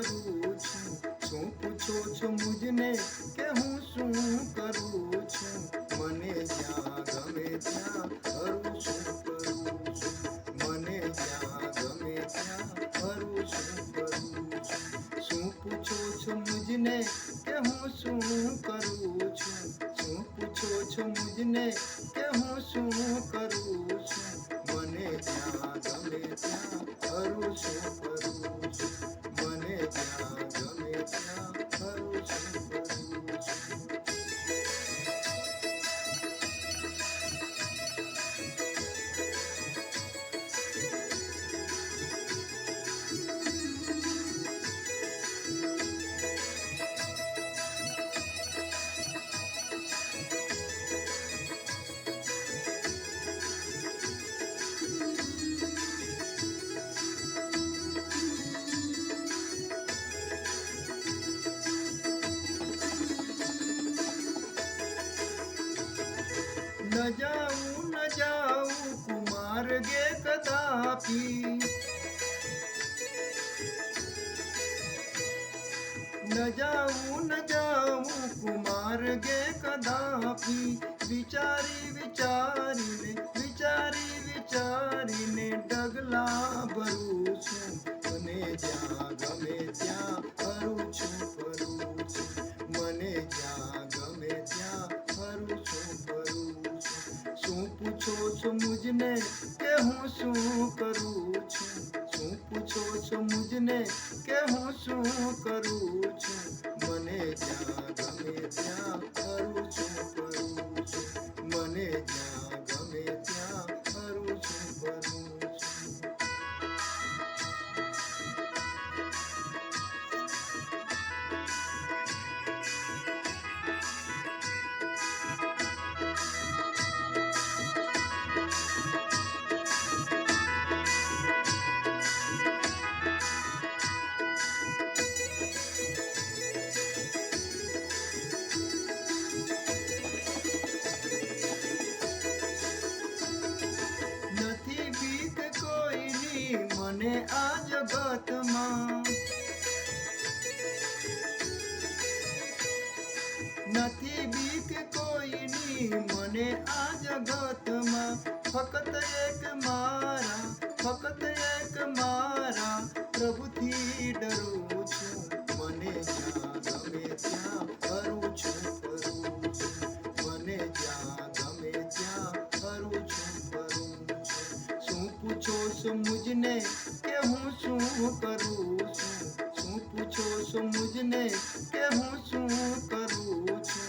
કરું છું? શું પૂછો છો મુજને કે હું શું કરું છું? મને જ્યાં ગમે ત્યાં હરું શું કરું છું? મને જ્યાં ગમે ત્યાં હરું શું કરું છું? શું પૂછો છો મુજને કે હું શું કરું છું? શું પૂછો છો મુજને કે હું શું કરું છું? મને જ્યાં ગમે ત્યાં હરું શું કરું છું? મને જ્યાં ગમે ત્યાં હરું શું કરું છું? न जाऊं कुमार्गे कदापि, न जाऊं कुमार्गे कदापि। विचारीने डगला भरू છું. મને જ્યાં ગમે ત્યાં હરું છું ફરું છું. મને જ્યાં ગમે ત્યાં હરું છું ફરું છું. શું પૂછો છો મુજને કે હું શું કરું છું? શું પૂછો છો મુજને કે હું શું કરું છું? મને જ્યાં ગમે ત્યાં હરું છું ફરું છું. મને જ્યાં ગમે ત્યાં હરું છું ફરું છું. નથી બીક કોઈની મને આ જગતમાં, નથી બીક કોઈની મને આ જગતમાં. ફક્ત એક મારા પ્રભુથી ડરું છું. મને જ્યાં ગમે ત્યાં હરું છું ફરું છું. મને જ્યાં ગમે ત્યાં હરું છું ફરું છું. શું પૂછો છો મુજને કે હું શું કરું છું? શું પૂછો છો મુજને કે હું શું કરું છું?